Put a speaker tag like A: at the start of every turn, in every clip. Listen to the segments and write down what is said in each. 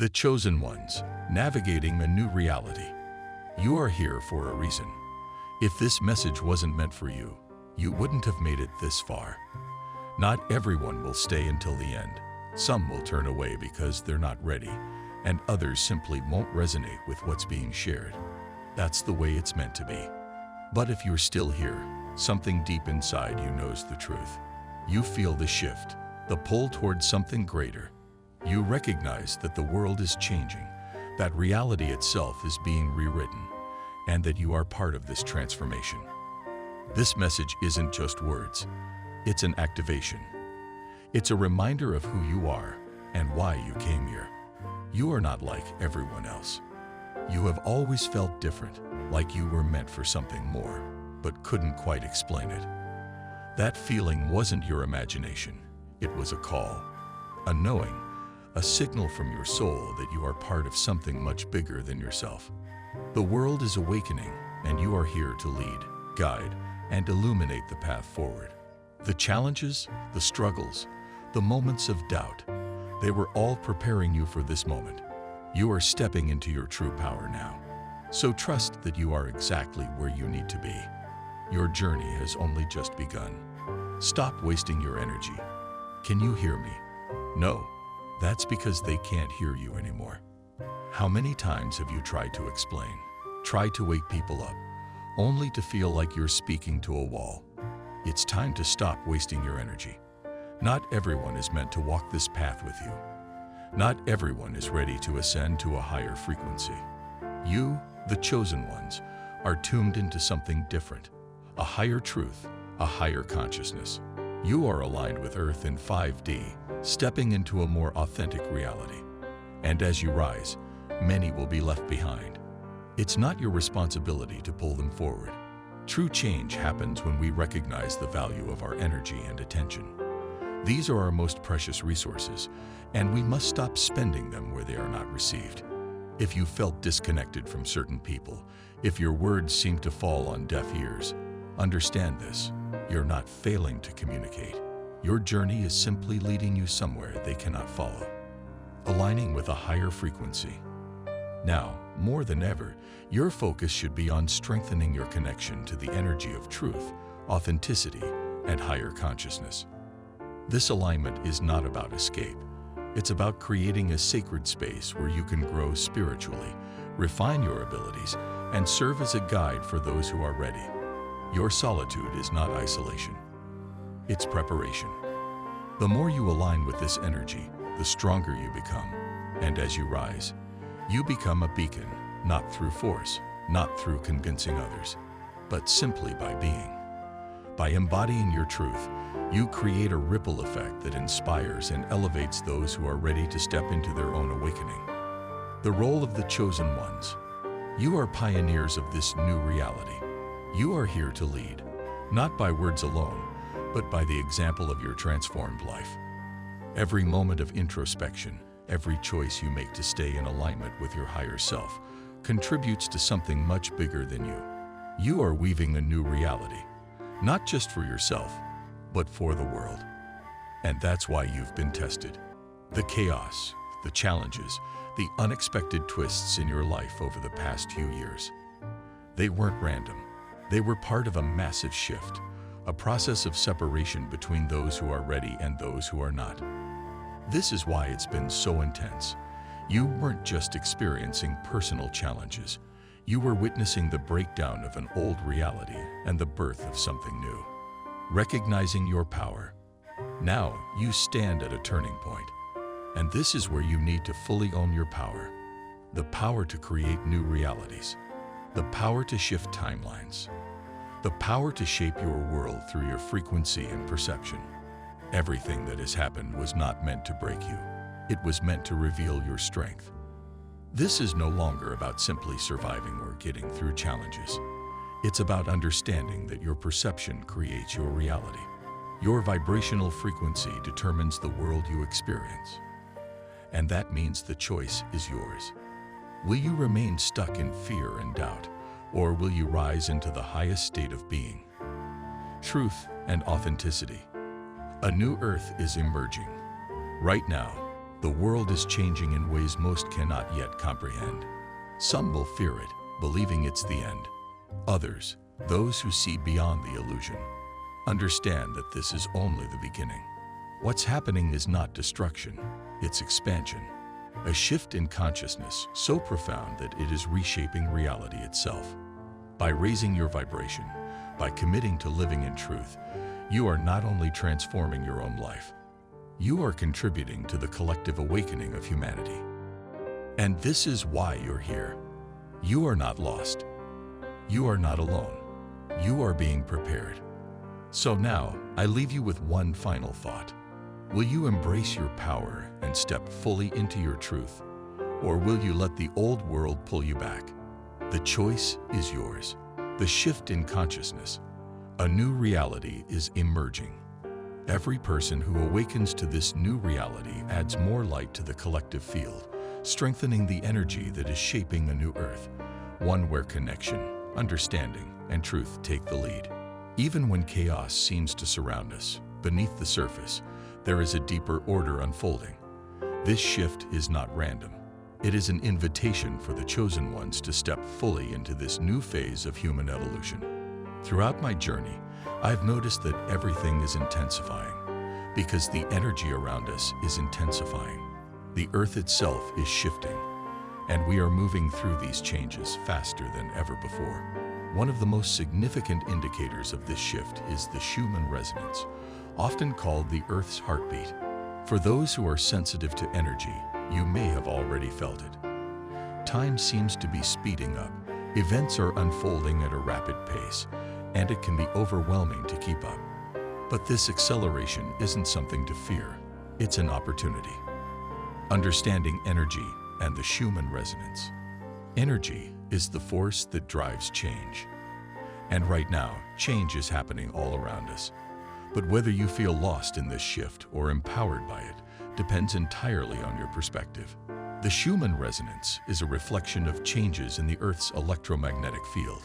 A: The chosen ones, navigating a new reality. You are here for a reason. If this message wasn't meant for you, you wouldn't have made it this far. Not everyone will stay until the end. Some will turn away because they're not ready, and others simply won't resonate with what's being shared. That's the way it's meant to be. But if you're still here, something deep inside you knows the truth. You feel the shift, the pull towards something greater. You recognize that the world is changing, that reality itself is being rewritten, and that you are part of this transformation. This message isn't just words, it's an activation. It's a reminder of who you are and why you came here. You are not like everyone else. You have always felt different, like you were meant for something more, but couldn't quite explain it. That feeling wasn't your imagination, it was a call, a knowing, a signal from your soul that you are part of something much bigger than yourself. The world is awakening, and you are here to lead, guide, and illuminate the path forward. The challenges, the struggles, the moments of doubt, they were all preparing you for this moment. You are stepping into your true power now. So trust that you are exactly where you need to be. Your journey has only just begun. Stop wasting your energy. Can you hear me? No, that's because they can't hear you anymore. How many times have you tried to explain, tried to wake people up, only to feel like you're speaking to a wall? It's time to stop wasting your energy. Not everyone is meant to walk this path with you. Not everyone is ready to ascend to a higher frequency. You, the chosen ones, are tuned into something different, a higher truth, a higher consciousness. You are aligned with Earth in 5D, stepping into a more authentic reality. And as you rise, many will be left behind. It's not your responsibility to pull them forward. True change happens when we recognize the value of our energy and attention. These are our most precious resources, and we must stop spending them where they are not received. If you felt disconnected from certain people, if your words seem to fall on deaf ears, understand this: you're not failing to communicate. Your journey is simply leading you somewhere they cannot follow, aligning with a higher frequency. Now, more than ever, your focus should be on strengthening your connection to the energy of truth, authenticity, and higher consciousness. This alignment is not about escape. It's about creating a sacred space where you can grow spiritually, refine your abilities, and serve as a guide for those who are ready. Your solitude is not isolation. It's preparation. The more you align with this energy, the stronger you become. And as you rise, you become a beacon, not through force, not through convincing others, but simply by being. By embodying your truth, you create a ripple effect that inspires and elevates those who are ready to step into their own awakening. The role of the chosen ones. You are pioneers of this new reality. You are here to lead, not by words alone, but by the example of your transformed life. Every moment of introspection, every choice you make to stay in alignment with your higher self, contributes to something much bigger than you. You are weaving a new reality, not just for yourself, but for the world. And that's why you've been tested. The chaos, the challenges, the unexpected twists in your life over the past few years. They weren't random. They were part of a massive shift, a process of separation between those who are ready and those who are not. This is why it's been so intense. You weren't just experiencing personal challenges. You were witnessing the breakdown of an old reality and the birth of something new. Recognizing your power. Now you stand at a turning point. And this is where you need to fully own your power. The power to create new realities. The power to shift timelines. The power to shape your world through your frequency and perception. Everything that has happened was not meant to break you. It was meant to reveal your strength. This is no longer about simply surviving or getting through challenges. It's about understanding that your perception creates your reality. Your vibrational frequency determines the world you experience. And that means the choice is yours. Will you remain stuck in fear and doubt, or will you rise into the highest state of being? Truth and authenticity. A new earth is emerging. Right now, The world is changing in ways most cannot yet comprehend. Some will fear it, believing it's the end. Others, those who see beyond the illusion, understand that this is only the beginning. What's happening is not destruction, it's expansion. A shift in consciousness so profound that it is reshaping reality itself. By raising your vibration, by committing to living in truth, you are not only transforming your own life, you are contributing to the collective awakening of humanity. And this is why you're here. You are not lost. You are not alone. You are being prepared. So now, I leave you with one final thought. Will you embrace your power and step fully into your truth? Or will you let the old world pull you back? The choice is yours. The shift in consciousness. A new reality is emerging. Every person who awakens to this new reality adds more light to the collective field, strengthening the energy that is shaping a new earth, one where connection, understanding, and truth take the lead. Even when chaos seems to surround us, beneath the surface, there is a deeper order unfolding. This shift is not random. It is an invitation for the chosen ones to step fully into this new phase of human evolution. Throughout my journey, I've noticed that everything is intensifying because the energy around us is intensifying. The earth itself is shifting, and we are moving through these changes faster than ever before. One of the most significant indicators of this shift is the Schumann resonance, often called the Earth's heartbeat. For those who are sensitive to energy, you may have already felt it. Time seems to be speeding up. Events are unfolding at a rapid pace, and it can be overwhelming to keep up. But this acceleration isn't something to fear. It's an opportunity. Understanding energy and the Schumann resonance. Energy is the force that drives change. And right now, change is happening all around us. But whether you feel lost in this shift or empowered by it depends entirely on your perspective. The Schumann resonance is a reflection of changes in the Earth's electromagnetic field.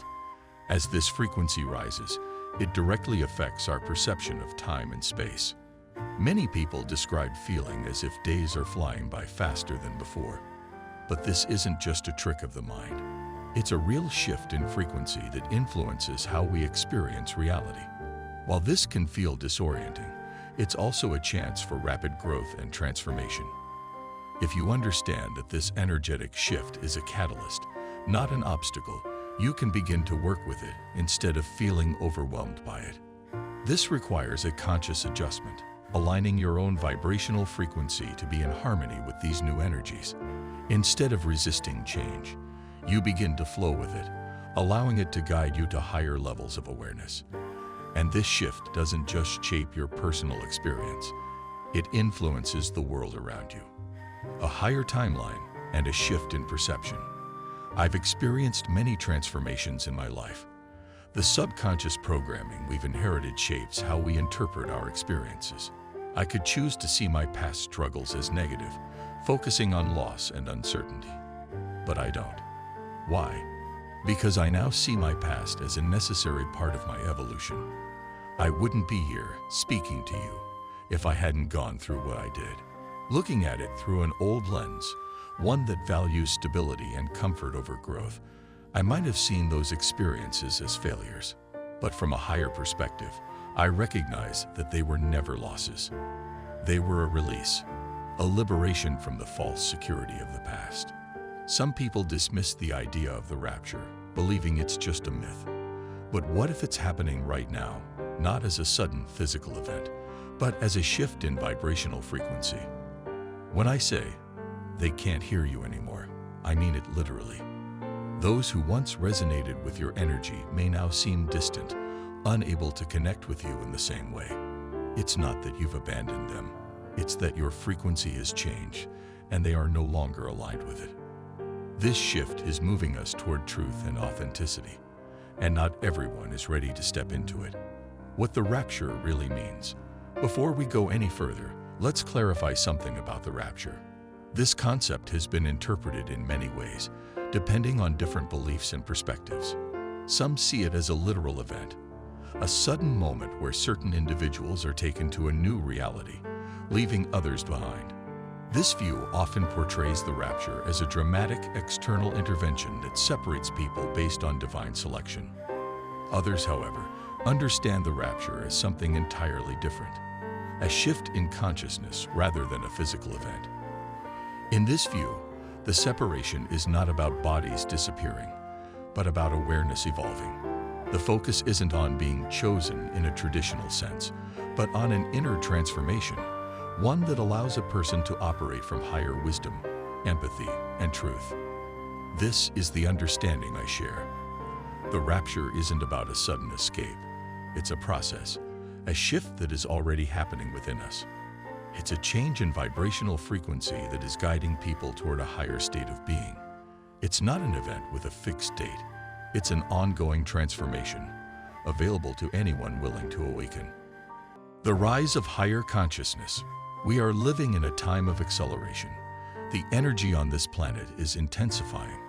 A: As this frequency rises, it directly affects our perception of time and space. Many people describe feeling as if days are flying by faster than before. But this isn't just a trick of the mind. It's a real shift in frequency that influences how we experience reality. While this can feel disorienting, it's also a chance for rapid growth and transformation. If you understand that this energetic shift is a catalyst, not an obstacle, you can begin to work with it instead of feeling overwhelmed by it. This requires a conscious adjustment, aligning your own vibrational frequency to be in harmony with these new energies. Instead of resisting change, you begin to flow with it, allowing it to guide you to higher levels of awareness. And this shift doesn't just shape your personal experience, it influences the world around you. A higher timeline and a shift in perception. I've experienced many transformations in my life. The subconscious programming we've inherited shapes how we interpret our experiences. I could choose to see my past struggles as negative, focusing on loss and uncertainty. But I don't. Why? Because I now see my past as a necessary part of my evolution. I wouldn't be here speaking to you if I hadn't gone through what I did. Looking at it through an old lens, one that values stability and comfort over growth, I might have seen those experiences as failures. But from a higher perspective, I recognize that they were never losses. They were a release, a liberation from the false security of the past. Some people dismiss the idea of the rapture, believing it's just a myth. But what if it's happening right now, not as a sudden physical event, but as a shift in vibrational frequency? When I say, they can't hear you anymore, I mean it literally. Those who once resonated with your energy may now seem distant, unable to connect with you in the same way. It's not that you've abandoned them, it's that your frequency has changed and they are no longer aligned with it. This shift is moving us toward truth and authenticity, and not everyone is ready to step into it. What the rapture really means. Before we go any further, let's clarify something about the rapture. This concept has been interpreted in many ways, depending on different beliefs and perspectives. Some see it as a literal event, a sudden moment where certain individuals are taken to a new reality, leaving others behind. This view often portrays the rapture as a dramatic external intervention that separates people based on divine selection. Others, however, understand the rapture as something entirely different, a shift in consciousness rather than a physical event. In this view, the separation is not about bodies disappearing, but about awareness evolving. The focus isn't on being chosen in a traditional sense, but on an inner transformation, one that allows a person to operate from higher wisdom, empathy, and truth. This is the understanding I share. The rapture isn't about a sudden escape. It's a process, a shift that is already happening within us. It's a change in vibrational frequency that is guiding people toward a higher state of being. It's not an event with a fixed date. It's an ongoing transformation, available to anyone willing to awaken. The rise of higher consciousness. We are living in a time of acceleration. The energy on this planet is intensifying,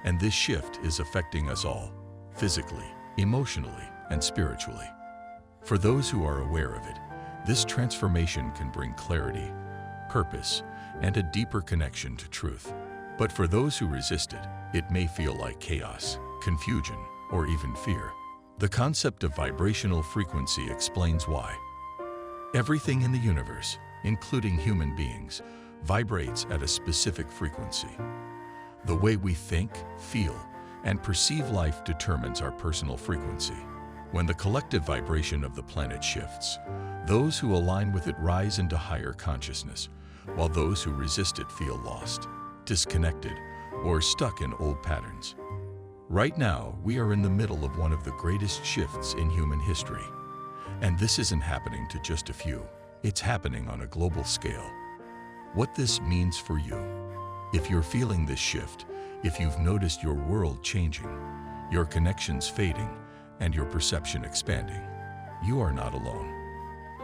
A: and this shift is affecting us all, physically, emotionally, and spiritually. For those who are aware of it, this transformation can bring clarity, purpose, and a deeper connection to truth. But for those who resist it, it may feel like chaos, confusion, or even fear. The concept of vibrational frequency explains why. Everything in the universe, including human beings, vibrates at a specific frequency. The way we think, feel, and perceive life determines our personal frequency. When the collective vibration of the planet shifts, those who align with it rise into higher consciousness, while those who resist it feel lost, disconnected, or stuck in old patterns. Right now, we are in the middle of one of the greatest shifts in human history. And this isn't happening to just a few. It's happening on a global scale. What this means for you. If you're feeling this shift, if you've noticed your world changing, your connections fading, and your perception expanding, you are not alone.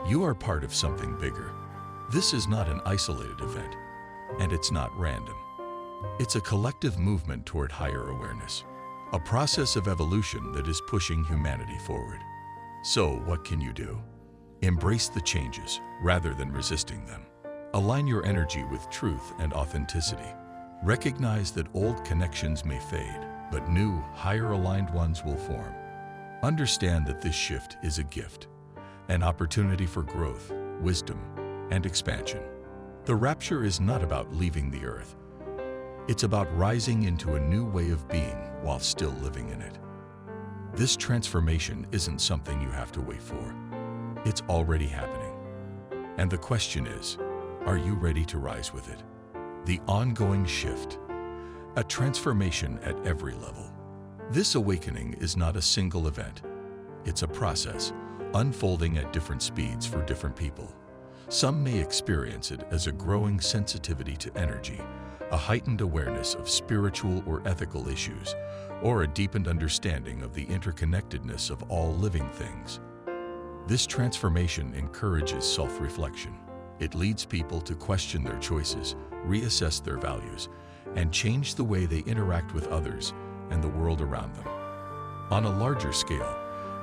A: You are part of something bigger. This is not an isolated event, and it's not random. It's a collective movement toward higher awareness, a process of evolution that is pushing humanity forward. So, what can you do? Embrace the changes rather than resisting them. Align your energy with truth and authenticity. Recognize that old connections may fade, but new, higher-aligned ones will form. Understand that this shift is a gift, an opportunity for growth, wisdom, and expansion. The rapture is not about leaving the earth. It's about rising into a new way of being while still living in it. This transformation isn't something you have to wait for. It's already happening. And the question is, are you ready to rise with it? The ongoing shift, a transformation at every level. This awakening is not a single event. It's a process, unfolding at different speeds for different people. Some may experience it as a growing sensitivity to energy, a heightened awareness of spiritual or ethical issues, or a deepened understanding of the interconnectedness of all living things. This transformation encourages self-reflection. It leads people to question their choices, reassess their values, and change the way they interact with others and the world around them. On a larger scale,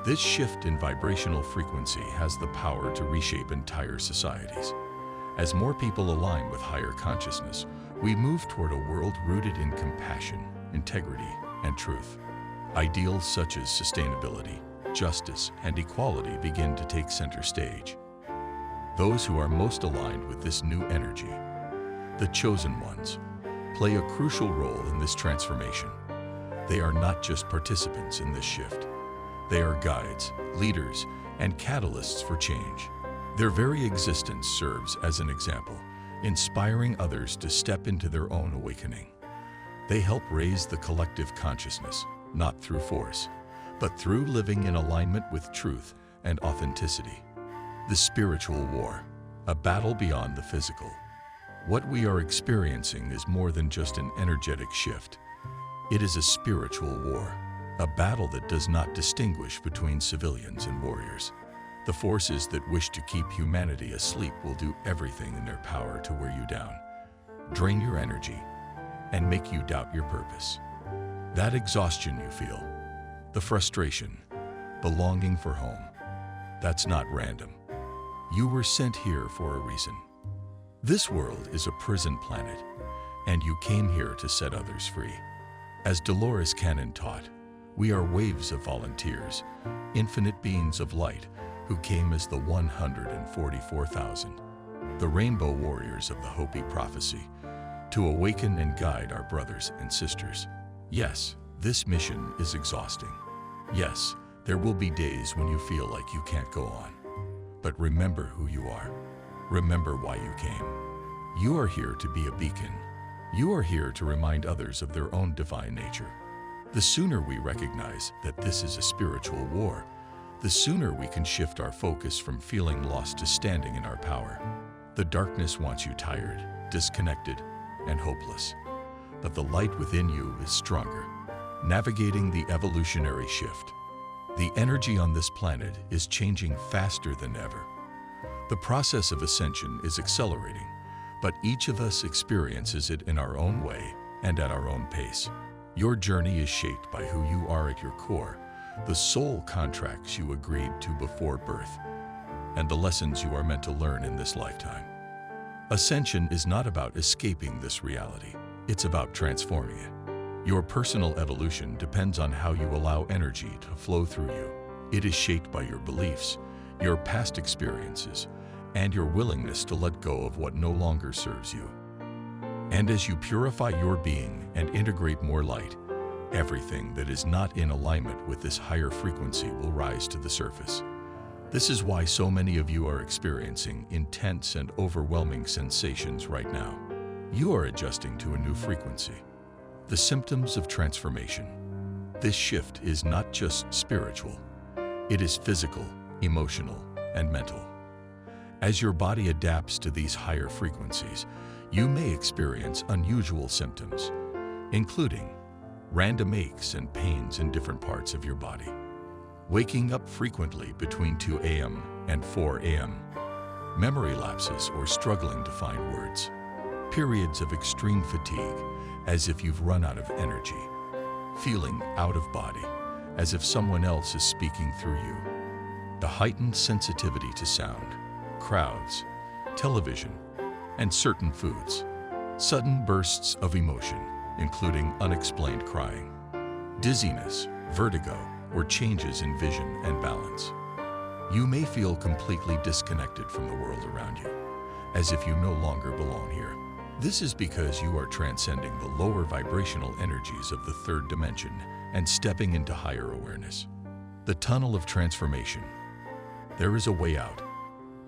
A: this shift in vibrational frequency has the power to reshape entire societies. As more people align with higher consciousness, we move toward a world rooted in compassion, integrity, and truth. Ideals such as sustainability, justice, and equality begin to take center stage. Those who are most aligned with this new energy, the chosen ones, play a crucial role in this transformation. They are not just participants in this shift. They are guides, leaders, and catalysts for change. Their very existence serves as an example, inspiring others to step into their own awakening. They help raise the collective consciousness, not through force, but through living in alignment with truth and authenticity. The spiritual war, a battle beyond the physical. What we are experiencing is more than just an energetic shift. It is a spiritual war, a battle that does not distinguish between civilians and warriors. The forces that wish to keep humanity asleep will do everything in their power to wear you down, drain your energy, and make you doubt your purpose. That exhaustion you feel, the frustration, the longing for home, that's not random. You were sent here for a reason. This world is a prison planet, and you came here to set others free. As Dolores Cannon taught, we are waves of volunteers, infinite beings of light who came as the 144,000, the rainbow warriors of the Hopi prophecy, to awaken and guide our brothers and sisters. Yes, this mission is exhausting. Yes, there will be days when you feel like you can't go on. But remember who you are. Remember why you came. You are here to be a beacon. You are here to remind others of their own divine nature. The sooner we recognize that this is a spiritual war, the sooner we can shift our focus from feeling lost to standing in our power. The darkness wants you tired, disconnected, and hopeless. But the light within you is stronger, navigating the evolutionary shift. The energy on this planet is changing faster than ever. The process of ascension is accelerating, but each of us experiences it in our own way and at our own pace. Your journey is shaped by who you are at your core, the soul contracts you agreed to before birth, and the lessons you are meant to learn in this lifetime. Ascension is not about escaping this reality. It's about transforming it. Your personal evolution depends on how you allow energy to flow through you. It is shaped by your beliefs, your past experiences, and your willingness to let go of what no longer serves you. And as you purify your being and integrate more light, everything that is not in alignment with this higher frequency will rise to the surface. This is why so many of you are experiencing intense and overwhelming sensations right now. You are adjusting to a new frequency. The symptoms of transformation. This shift is not just spiritual. It is physical, emotional, and mental. As your body adapts to these higher frequencies, you may experience unusual symptoms, including random aches and pains in different parts of your body, waking up frequently between 2 a.m. and 4 a.m., memory lapses or struggling to find words, periods of extreme fatigue as if you've run out of energy, feeling out of body as if someone else is speaking through you, the heightened sensitivity to sound, crowds, television, and certain foods, sudden bursts of emotion, including unexplained crying, dizziness, vertigo, or changes in vision and balance. You may feel completely disconnected from the world around you, as if you no longer belong here. This is because you are transcending the lower vibrational energies of the third dimension and stepping into higher awareness. The tunnel of transformation. There is a way out.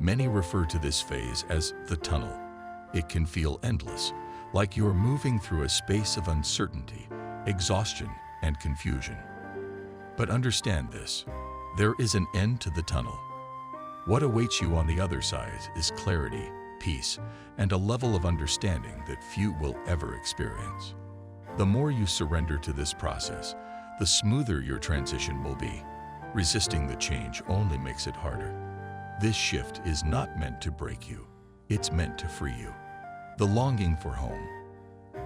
A: Many refer to this phase as the tunnel. It can feel endless, like you're moving through a space of uncertainty, exhaustion, and confusion. But understand this, there is an end to the tunnel. What awaits you on the other side is clarity, peace, and a level of understanding that few will ever experience. The more you surrender to this process, the smoother your transition will be. Resisting the change only makes it harder. This shift is not meant to break you. It's meant to free you. The longing for home.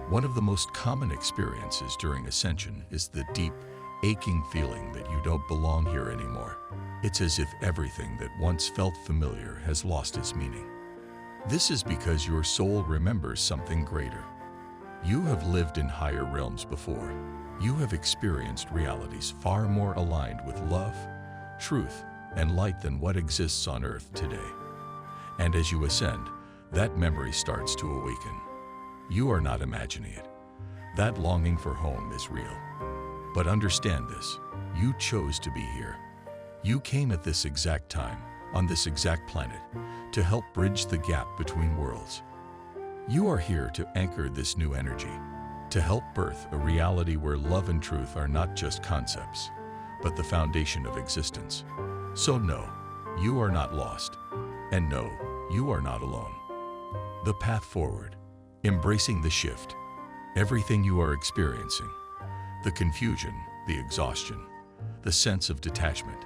A: One of the most common experiences during ascension is the deep, aching feeling that you don't belong here anymore. It's as if everything that once felt familiar has lost its meaning. This is because your soul remembers something greater. You have lived in higher realms before. You have experienced realities far more aligned with love, truth, and light than what exists on earth today. And as you ascend, that memory starts to awaken. You are not imagining it. That longing for home is real. But understand this, you chose to be here. You came at this exact time, on this exact planet, to help bridge the gap between worlds. You are here to anchor this new energy, to help birth a reality where love and truth are not just concepts, but the foundation of existence. So no, you are not lost, and no, you are not alone. The path forward, embracing the shift, everything you are experiencing, the confusion, the exhaustion, the sense of detachment,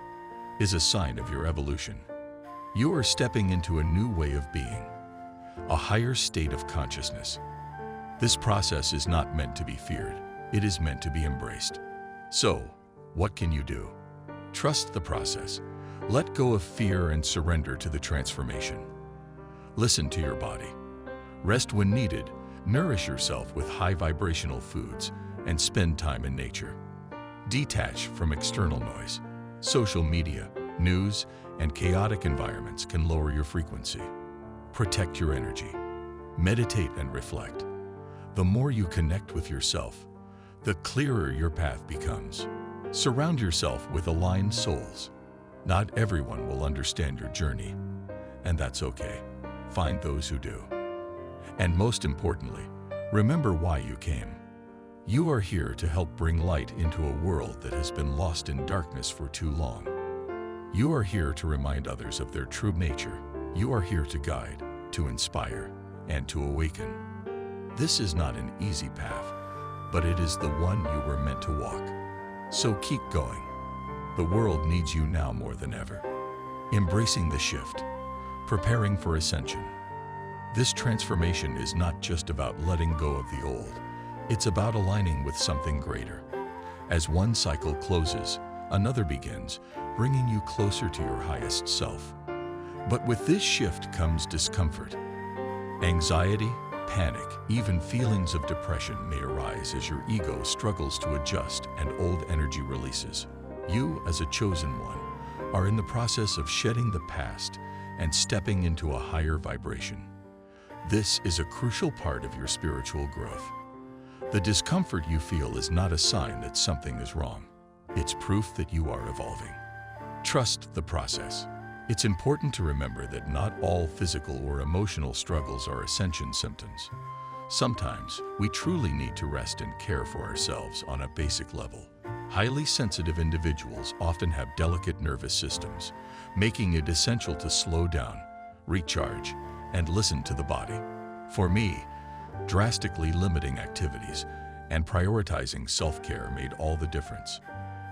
A: is a sign of your evolution. You are stepping into a new way of being, a higher state of consciousness. This process is not meant to be feared, it is meant to be embraced. So, what can you do? Trust the process. Let go of fear and surrender to the transformation. Listen to your body. Rest when needed, nourish yourself with high vibrational foods, and spend time in nature. Detach from external noise. Social media, news, and chaotic environments can lower your frequency. Protect your energy. Meditate and reflect. The more you connect with yourself, the clearer your path becomes. Surround yourself with aligned souls. Not everyone will understand your journey, and that's okay. Find those who do. And most importantly, remember why you came. You are here to help bring light into a world that has been lost in darkness for too long. You are here to remind others of their true nature. You are here to guide, to inspire, and to awaken. This is not an easy path, but it is the one you were meant to walk. So keep going. The world needs you now more than ever. Embracing the shift, preparing for ascension. This transformation is not just about letting go of the old. It's about aligning with something greater. As one cycle closes, another begins, bringing you closer to your highest self. But with this shift comes discomfort. Anxiety, panic, even feelings of depression may arise as your ego struggles to adjust and old energy releases. You, as a chosen one, are in the process of shedding the past and stepping into a higher vibration. This is a crucial part of your spiritual growth. The discomfort you feel is not a sign that something is wrong. It's proof that you are evolving. Trust the process. It's important to remember that not all physical or emotional struggles are ascension symptoms. Sometimes, we truly need to rest and care for ourselves on a basic level. Highly sensitive individuals often have delicate nervous systems, making it essential to slow down, recharge, and listen to the body. For me, drastically limiting activities and prioritizing self-care made all the difference.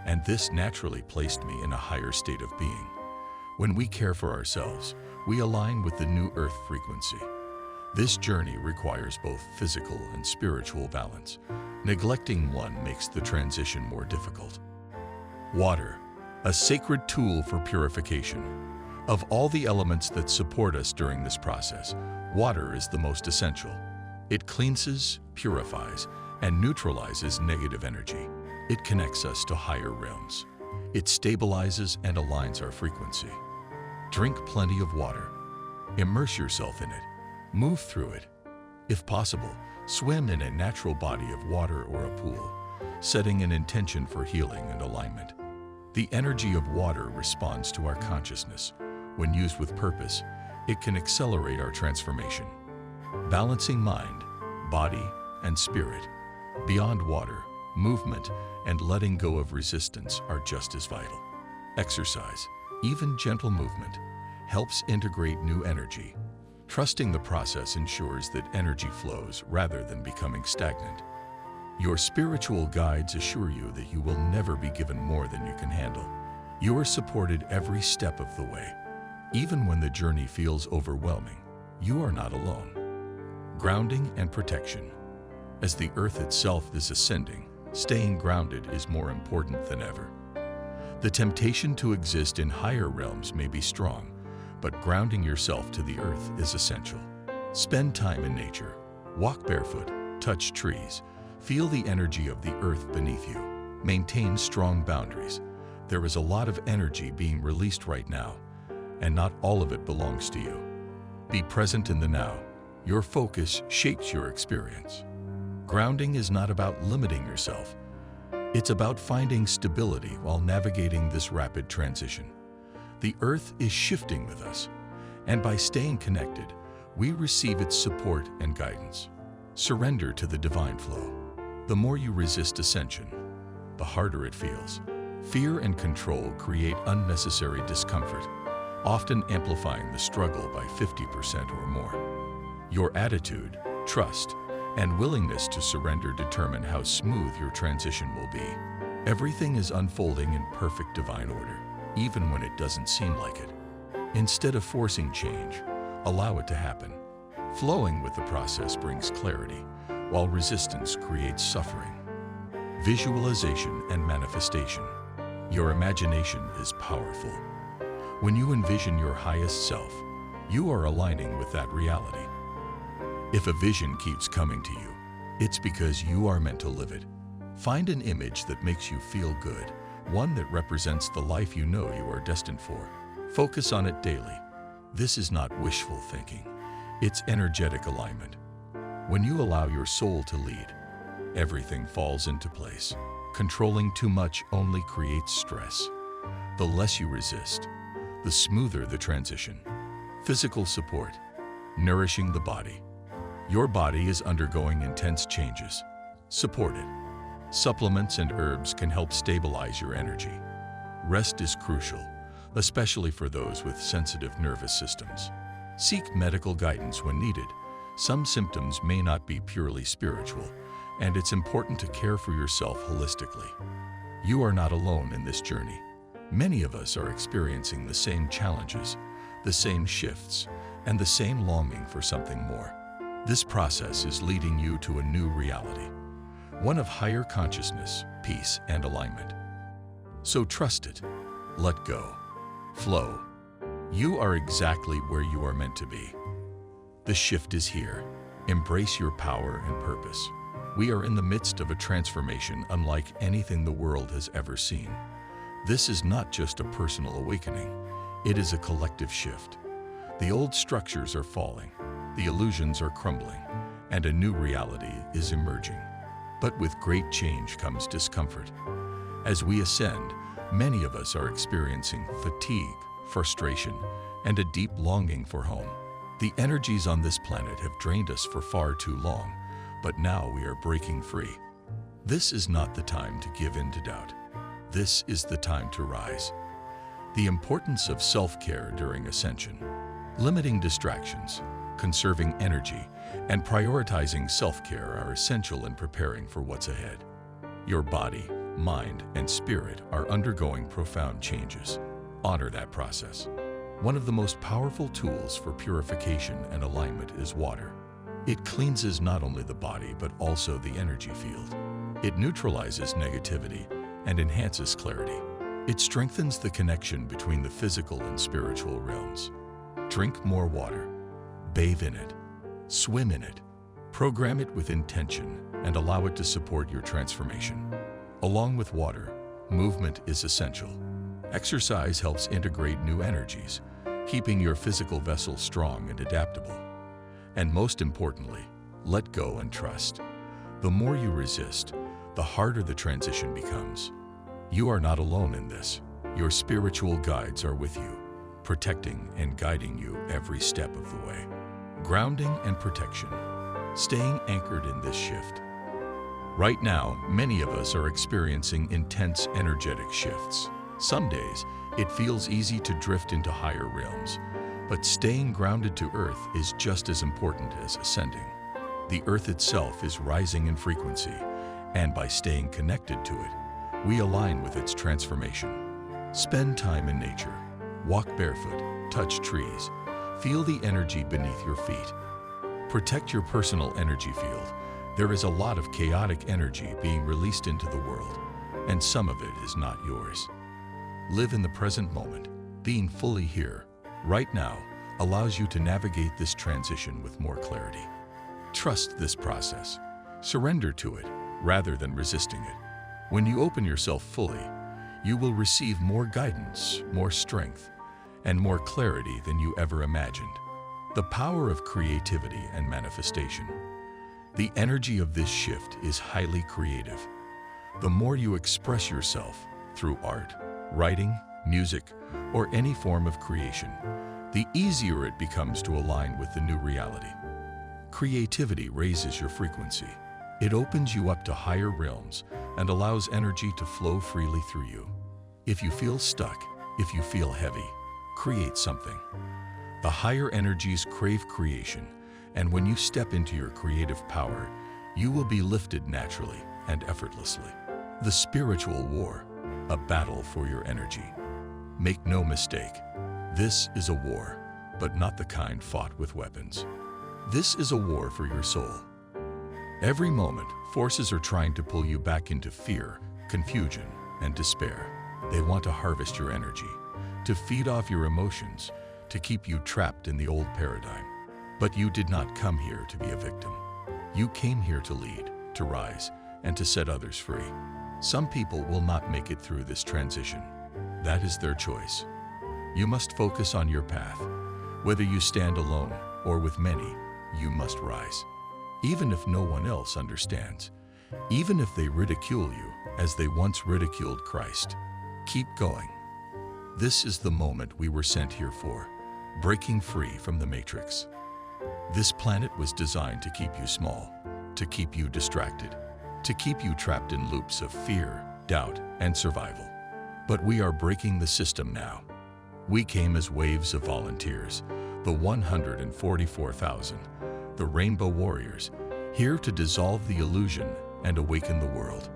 A: And this naturally placed me in a higher state of being. When we care for ourselves, we align with the new earth frequency. This journey requires both physical and spiritual balance. Neglecting one makes the transition more difficult. Water, a sacred tool for purification. Of all the elements that support us during this process, water is the most essential. It cleanses, purifies, and neutralizes negative energy. It connects us to higher realms. It stabilizes and aligns our frequency. Drink plenty of water. Immerse yourself in it. Move through it. If possible, swim in a natural body of water or a pool, setting an intention for healing and alignment. The energy of water responds to our consciousness. When used with purpose, it can accelerate our transformation. Balancing mind, body, and spirit. Beyond water, movement, and letting go of resistance are just as vital. Exercise, even gentle movement, helps integrate new energy. Trusting the process ensures that energy flows rather than becoming stagnant. Your spiritual guides assure you that you will never be given more than you can handle. You are supported every step of the way. Even when the journey feels overwhelming, you are not alone. Grounding and protection. As the earth itself is ascending, staying grounded is more important than ever. The temptation to exist in higher realms may be strong, but grounding yourself to the earth is essential. Spend time in nature. Walk barefoot, touch trees, feel the energy of the earth beneath you. Maintain strong boundaries. There is a lot of energy being released right now, and not all of it belongs to you. Be present in the now. Your focus shapes your experience. Grounding is not about limiting yourself. It's about finding stability while navigating this rapid transition. The earth is shifting with us, and by staying connected, we receive its support and guidance. Surrender to the divine flow. The more you resist ascension, the harder it feels. Fear and control create unnecessary discomfort, often amplifying the struggle by 50% or more. Your attitude, trust, and willingness to surrender determine how smooth your transition will be. Everything is unfolding in perfect divine order, even when it doesn't seem like it. Instead of forcing change, allow it to happen. Flowing with the process brings clarity, while resistance creates suffering. Visualization and manifestation. Your imagination is powerful. When you envision your highest self, you are aligning with that reality. If a vision keeps coming to you, it's because you are meant to live it. Find an image that makes you feel good, one that represents the life you know you are destined for. Focus on it daily. This is not wishful thinking. It's energetic alignment. When you allow your soul to lead, everything falls into place. Controlling too much only creates stress. The less you resist, the smoother the transition. Physical support, nourishing the body. Your body is undergoing intense changes. Support it. Supplements and herbs can help stabilize your energy. Rest is crucial, especially for those with sensitive nervous systems. Seek medical guidance when needed. Some symptoms may not be purely spiritual, and it's important to care for yourself holistically. You are not alone in this journey. Many of us are experiencing the same challenges, the same shifts, and the same longing for something more. This process is leading you to a new reality, one of higher consciousness, peace, and alignment. So trust it, let go, flow. You are exactly where you are meant to be. The shift is here. Embrace your power and purpose. We are in the midst of a transformation unlike anything the world has ever seen. This is not just a personal awakening, it is a collective shift. The old structures are falling, the illusions are crumbling, and a new reality is emerging. But with great change comes discomfort. As we ascend, many of us are experiencing fatigue, frustration, and a deep longing for home. The energies on this planet have drained us for far too long, but now we are breaking free. This is not the time to give in to doubt. This is the time to rise. The importance of self-care during ascension. Limiting distractions, conserving energy, and prioritizing self-care are essential in preparing for what's ahead. Your body, mind, and spirit are undergoing profound changes. Honor that process. One of the most powerful tools for purification and alignment is water. It cleanses not only the body but also the energy field. It neutralizes negativity and enhances clarity. It strengthens the connection between the physical and spiritual realms. Drink more water. Bathe in it. Swim in it. Program it with intention and allow it to support your transformation. Along with water, movement is essential. Exercise helps integrate new energies, keeping your physical vessel strong and adaptable. And most importantly, let go and trust. The more you resist, the harder the transition becomes. You are not alone in this. Your spiritual guides are with you, protecting and guiding you every step of the way. Grounding and protection, staying anchored in this shift. Right now, many of us are experiencing intense energetic shifts. Some days, it feels easy to drift into higher realms, but staying grounded to Earth is just as important as ascending. The Earth itself is rising in frequency, and by staying connected to it, we align with its transformation. Spend time in nature. Walk barefoot, touch trees, feel the energy beneath your feet. Protect your personal energy field. There is a lot of chaotic energy being released into the world, and some of it is not yours. Live in the present moment. Being fully here, right now, allows you to navigate this transition with more clarity. Trust this process. Surrender to it rather than resisting it. When you open yourself fully, you will receive more guidance, more strength, and more clarity than you ever imagined. The power of creativity and manifestation. The energy of this shift is highly creative. The more you express yourself through art, writing, music, or any form of creation, the easier it becomes to align with the new reality. Creativity raises your frequency. It opens you up to higher realms and allows energy to flow freely through you. If you feel stuck, if you feel heavy, create something. The higher energies crave creation, and when you step into your creative power, you will be lifted naturally and effortlessly. The spiritual war, a battle for your energy. Make no mistake, this is a war, but not the kind fought with weapons. This is a war for your soul. Every moment, forces are trying to pull you back into fear, confusion, and despair. They want to harvest your energy, to feed off your emotions, to keep you trapped in the old paradigm. But you did not come here to be a victim. You came here to lead, to rise, and to set others free. Some people will not make it through this transition. That is their choice. You must focus on your path. Whether you stand alone or with many, you must rise. Even if no one else understands, even if they ridicule you as they once ridiculed Christ, keep going. This is the moment we were sent here for, breaking free from the matrix. This planet was designed to keep you small, to keep you distracted, to keep you trapped in loops of fear, doubt, and survival. But we are breaking the system now. We came as waves of volunteers, the 144,000, the Rainbow Warriors, here to dissolve the illusion and awaken the world.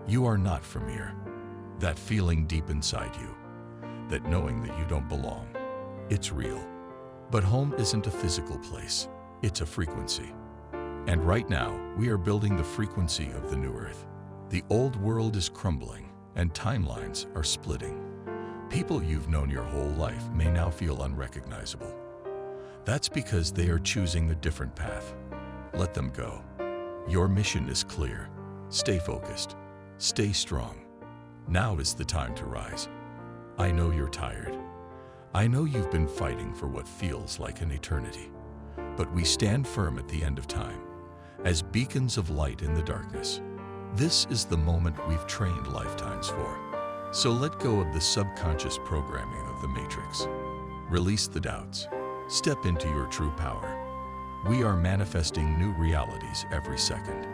A: You are not from here. That feeling deep inside you, that knowing that you don't belong, it's real. But home isn't a physical place, it's a frequency. And right now, we are building the frequency of the new earth. The old world is crumbling, and timelines are splitting. People you've known your whole life may now feel unrecognizable. That's because they are choosing a different path. Let them go. Your mission is clear. Stay focused. Stay strong. Now is the time to rise. I know you're tired. I know you've been fighting for what feels like an eternity. But we stand firm at the end of time, as beacons of light in the darkness. This is the moment we've trained lifetimes for. So let go of the subconscious programming of the matrix. Release the doubts. Step into your true power. We are manifesting new realities every second.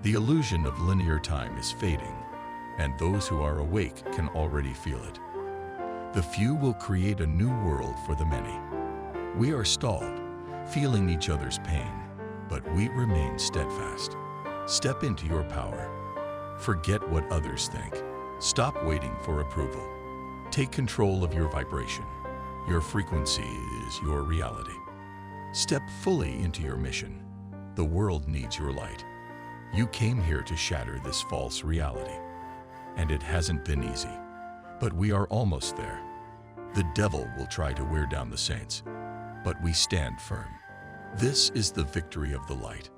A: The illusion of linear time is fading, and those who are awake can already feel it. The few will create a new world for the many. We are stalled, feeling each other's pain, but we remain steadfast. Step into your power. Forget what others think. Stop waiting for approval. Take control of your vibration. Your frequency is your reality. Step fully into your mission. The world needs your light. You came here to shatter this false reality. And it hasn't been easy. But we are almost there. The devil will try to wear down the saints, but we stand firm. This is the victory of the light.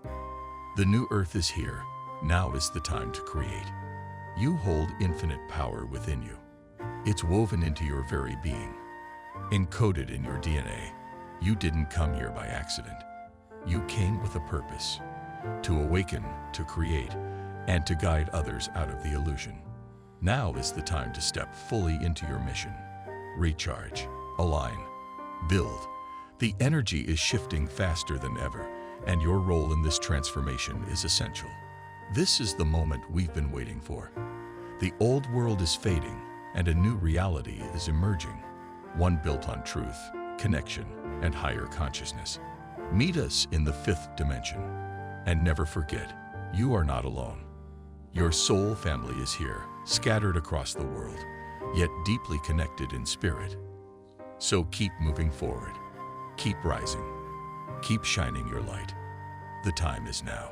A: The new earth is here. Now is the time to create. You hold infinite power within you. It's woven into your very being, encoded in your DNA. You didn't come here by accident. You came with a purpose, to awaken, to create, and to guide others out of the illusion. Now is the time to step fully into your mission. Recharge, align, build. The energy is shifting faster than ever, and your role in this transformation is essential. This is the moment we've been waiting for. The old world is fading, and a new reality is emerging, one built on truth, connection, and higher consciousness. Meet us in the fifth dimension. And never forget, you are not alone. Your soul family is here, scattered across the world, yet deeply connected in spirit. So keep moving forward. Keep rising. Keep shining your light. The time is now.